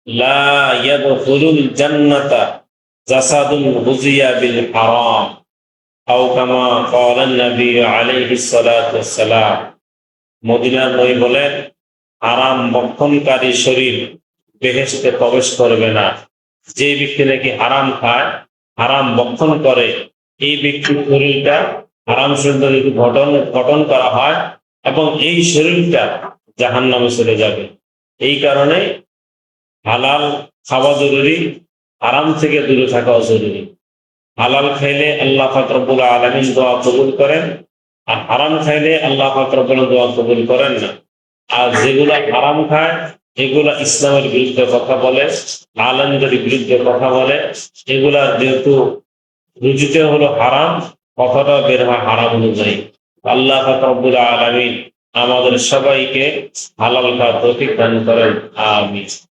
লা ইয়াদখুলুল জান্নাতা জাসাদুন গুযিয়া বিল হারাম আও কামা ক্বালা নবী আলাইহিস সালাতু ওয়াস সালাম। মদিনার নবী বলেন, হারাম ভক্ষণকারী শরীর বেহেশতে প্রবেশ করবে না। যে ব্যক্তি নাকি হারাম খায়, হারাম ভক্ষণ করে, এই ব্যক্তির শরীরটা হারাম শরীরটা যদি গঠন গঠন করা হয় এবং এই শরীরটা জাহান্নামে চলে যাবে। এই কারণে হালাল খাওয়া জরুরি, হারাম থেকে দূরে থাকাও জরুরি। হালাল খাইলে আল্লাহ পাক রব্বুল আলামিন দোয়া কবুল করেন, আর হারাম খাইলে আল্লাহ পাক রব্বুল দোয়া কবুল করেন না। আর যেগুলা হারাম খায় এগুলা ইসলামের বিরুদ্ধে কথা বলে, আলেমদের বিরুদ্ধে কথা বলে, এগুলা যেহেতু রুজিতে হলো হারাম, কথাটা বের হয় হারাম অনুযায়ী। আল্লাহ পাক রব্বুল আলামিন আমাদের সবাইকে হালাল খাওয়ার তৌফিক দান করেন। আমিন।